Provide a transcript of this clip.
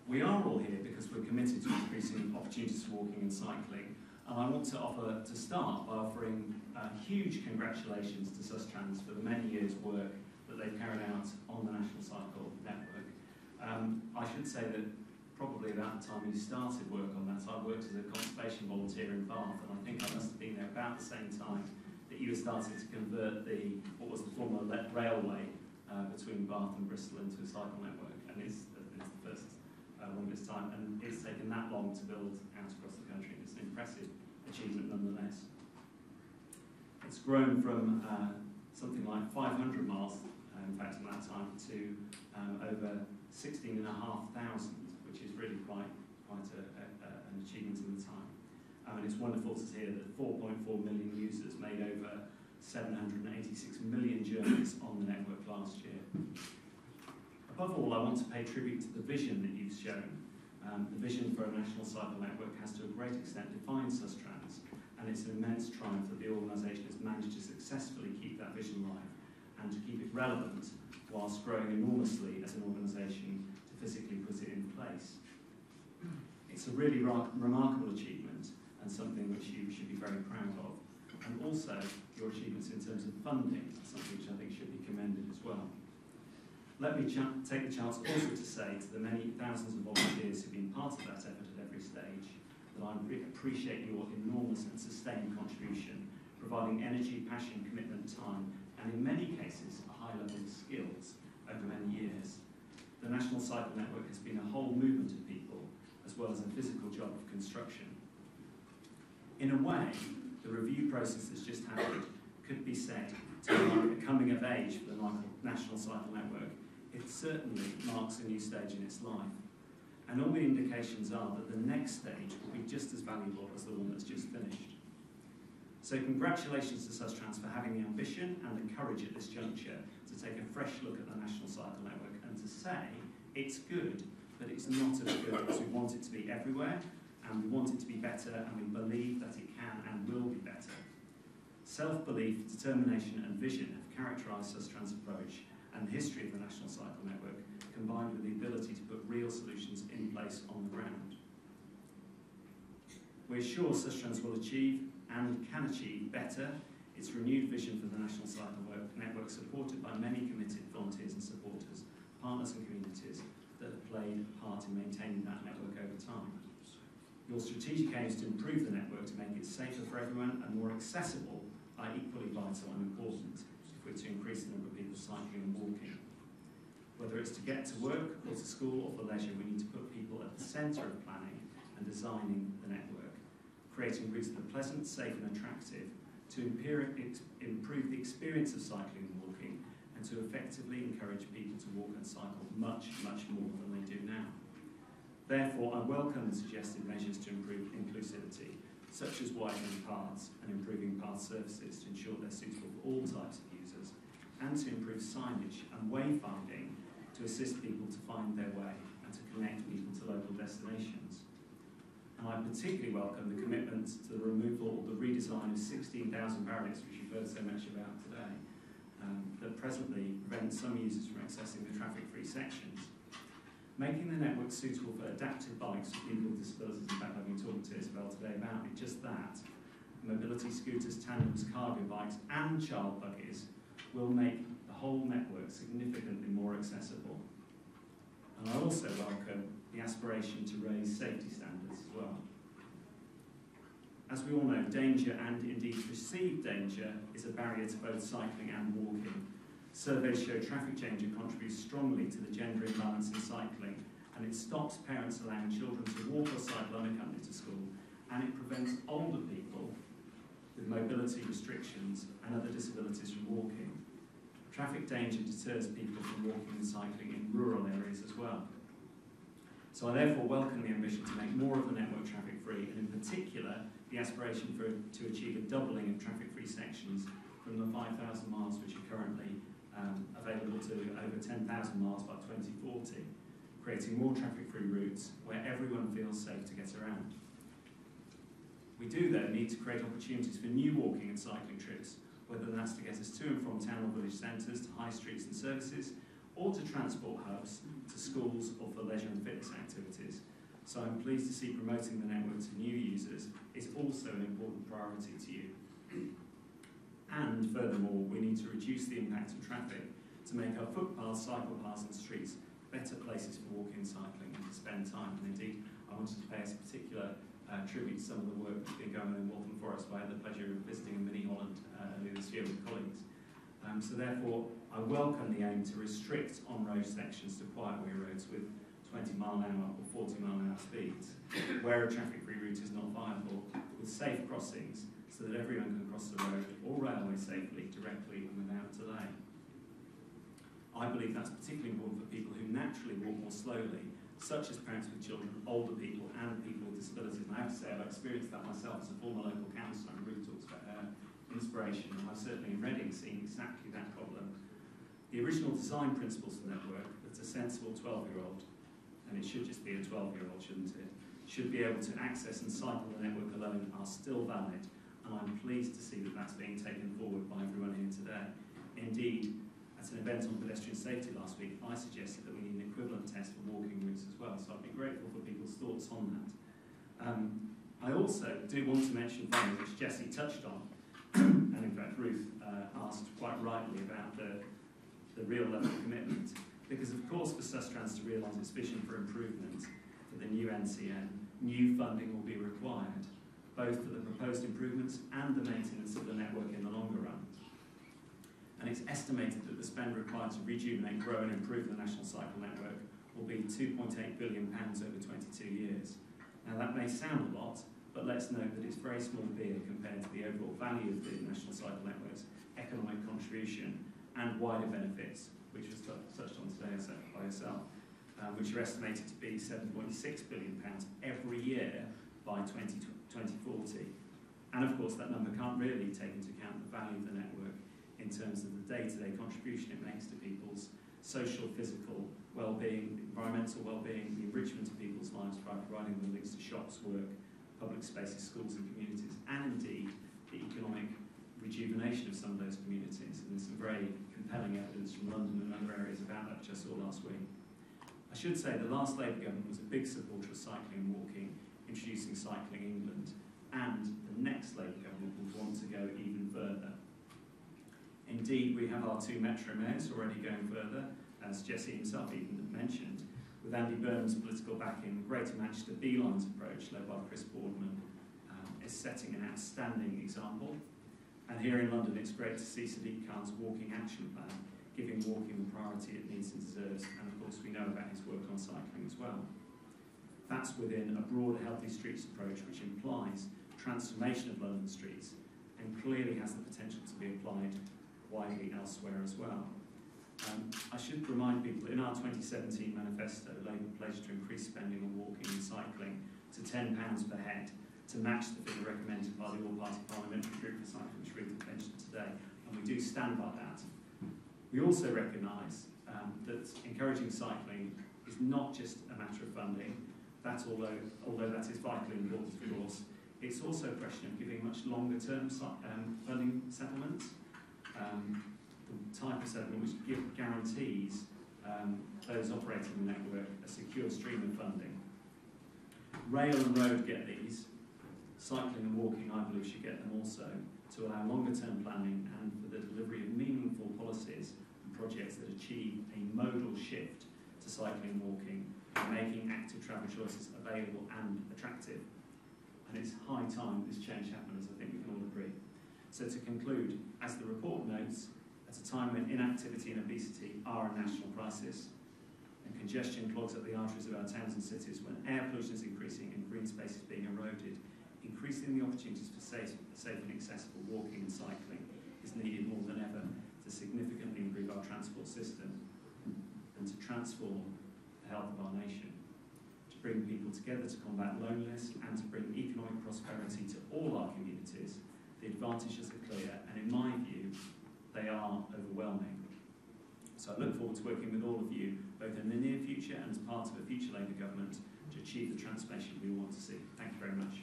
We are all here because we're committed to increasing opportunities for walking and cycling, and I want to start by offering huge congratulations to Sustrans for the many years' work that they've carried out on the National Cycle Network. I should say that probably about the time you started work on that, I worked as a conservation volunteer in Bath, and I think I must have been there about the same time that you were starting to convert what was the former railway between Bath and Bristol into a cycle network, and it's the first one of its time, and it's taken that long to build out across the country. It's an impressive achievement nonetheless. It's grown from something like 500 miles, in fact, in that time, to over 16,500, which is really quite an achievement in the time. And it's wonderful to hear that 4.4 million users made over 786 million journeys on the network last year. Above all, I want to pay tribute to the vision that you've shown. The vision for a national cycle network has to a great extent defined Sustrans, and it's an immense triumph that the organisation has managed to successfully keep that vision alive and to keep it relevant whilst growing enormously as an organisation to physically put it in place. It's a really remarkable achievement and something which you should be very proud of. And also, your achievements in terms of funding are something which I think should be commended as well. Let me take the chance also to say to the many thousands of volunteers who've been part of that effort at every stage that I appreciate your enormous and sustained contribution, providing energy, passion, commitment, time, and in many cases, a high level of skills over many years. The National Cycle Network has been a whole movement of people, as well as a physical job of construction. In a way, the review process that's just happened could be said to mark a coming of age for the National Cycle Network. It certainly marks a new stage in its life. And all the indications are that the next stage will be just as valuable as the one that's just finished. So congratulations to Sustrans for having the ambition and the courage at this juncture to take a fresh look at the National Cycle Network and to say it's good, but it's not as good as we want it to be everywhere, and we want it to be better, and we believe that it can and will be better. Self-belief, determination and vision have characterised Sustrans' approach and the history of the National Cycle Network, combined with the ability to put real solutions in place on the ground. We're sure Sustrans will achieve and can achieve better its renewed vision for the National Cycle Network, supported by many committed volunteers and supporters, partners and communities that have played a part in maintaining that network over time. Your strategic aims to improve the network to make it safer for everyone and more accessible are equally vital and important if we're to increase the number of people cycling and walking. Whether it's to get to work or to school or for leisure, we need to put people at the centre of planning and designing the network, creating routes that are pleasant, safe and attractive to improve the experience of cycling and walking, and to effectively encourage people to walk and cycle much, much more than they do now. Therefore, I welcome the suggested measures to improve inclusivity, such as widening paths and improving path surfaces to ensure they're suitable for all types of users, and to improve signage and wayfinding to assist people to find their way and to connect people to local destinations. And I particularly welcome the commitment to the removal or the redesign of 16,000 barriers, which you've heard so much about today, that presently prevent some users from accessing the traffic-free sections. Making the network suitable for adapted bikes for people with disabilities, in fact I've been talking to Isabel today about it, just that, mobility scooters, tandems, cargo bikes and child buggies will make the whole network significantly more accessible. And I also welcome the aspiration to raise safety standards as well. As we all know, danger and indeed perceived danger is a barrier to both cycling and walking. Surveys show traffic danger contributes strongly to the gender imbalance in cycling, and it stops parents allowing children to walk or cycle unaccompanied to school, and it prevents older people with mobility restrictions and other disabilities from walking. Traffic danger deters people from walking and cycling in rural areas as well. So I therefore welcome the ambition to make more of the network traffic-free, and in particular, the aspiration to achieve a doubling of traffic-free sections from the 5,000 miles which are currently available to over 10,000 miles by 2040, creating more traffic-free routes where everyone feels safe to get around. We do, though, need to create opportunities for new walking and cycling trips, whether that's to get us to and from town or village centres, to high streets and services, or to transport hubs, to schools, or for leisure and fitness activities. So I'm pleased to see promoting the network to new users is also an important priority to you. And furthermore, we need to reduce the impact of traffic to make our footpaths, cycle paths and streets better places for walking and cycling and to spend time. And indeed, I wanted to pay a particular tribute to some of the work that's been going on in Waltham Forest, where I had the pleasure of visiting Mini Holland earlier this year with colleagues. So therefore, I welcome the aim to restrict on-road sections to quiet-way roads with 20-mile-an-hour or 40-mile-an-hour speeds, where a traffic-free route is not viable, with safe crossings so that everyone can cross the road or railway safely, directly and without delay. I believe that's particularly important for people who naturally walk more slowly, such as parents with children, older people and people with disabilities. And I have to say I've experienced that myself as a former local councillor, and Ruth talks about her inspiration, and I've certainly in Reading seen exactly that problem. The original design principles of the network, that a sensible 12-year-old, and it should just be a 12-year-old, shouldn't it, should be able to access and cycle the network alone are still valid, and I'm pleased to see that that's being taken forward by everyone here today. Indeed, at an event on pedestrian safety last week, I suggested that we need an equivalent test for walking routes as well, so I'd be grateful for people's thoughts on that. I also do want to mention finally, which Jessie touched on, and in fact Ruth asked quite rightly about the real level of commitment, because of course for Sustrans to realise its vision for improvement for the new NCN, new funding will be required, both for the proposed improvements and the maintenance of the network in the longer run. And it's estimated that the spend required to rejuvenate, grow and improve the national cycle network will be £2.8 billion over 22 years. Now that may sound a lot, but let's note that it's very small beer compared to the overall value of the national cycle network's economic contribution and wider benefits, which was touched on today by yourself, which are estimated to be £7.6 billion every year by 2040. And of course that number can't really take into account the value of the network in terms of the day-to-day contribution it makes to people's social, physical well-being, environmental well-being, the enrichment of people's lives by providing them links to shops, work, public spaces, schools and communities, and indeed the economic rejuvenation of some of those communities. And there's some very compelling evidence from London and other areas about that, which I saw last week. I should say the last Labour government was a big supporter of cycling and walking, introducing Cycling England, and the next Labour government will want to go even further. Indeed, we have our 2 metro mayors already going further, as Jessie himself even mentioned, with Andy Burnham's political backing. The Greater Manchester B-Lines approach, led by Chris Boardman, is setting an outstanding example. And here in London, it's great to see Sadiq Khan's Walking Action Plan, giving walking the priority it needs and deserves. And of course, we know about his work on cycling as well. That's within a broader Healthy Streets approach, which implies transformation of London streets and clearly has the potential to be applied widely elsewhere as well. I should remind people, in our 2017 manifesto, Labour pledged to increase spending on walking and cycling to £10 per head to match the figure recommended by the All-Party Parliamentary Group for Cycling, which Ruth mentioned today, and we do stand by that. We also recognise that encouraging cycling is not just a matter of funding, that although that is vitally important, of course, it's also a question of giving much longer-term funding settlements. The type of settlement which guarantees those operating the network a secure stream of funding. Rail and road get these. Cycling and walking, I believe, should get them also, to allow longer-term planning and for the delivery of meaningful policies and projects that achieve a modal shift to cycling and walking, and making active travel choices available and attractive. And it's high time this change happens, I think we can all agree. So to conclude, as the report notes, at a time when inactivity and obesity are a national crisis, and congestion clogs up the arteries of our towns and cities, when air pollution is increasing and green space is being eroded, increasing the opportunities for safe and accessible walking and cycling is needed more than ever to significantly improve our transport system and to transform the health of our nation, to bring people together to combat loneliness and to bring economic prosperity to all our communities. The advantages are clear, and in my view, they are overwhelming. So I look forward to working with all of you, both in the near future and as part of a future Labour government, to achieve the transformation we all want to see. Thank you very much.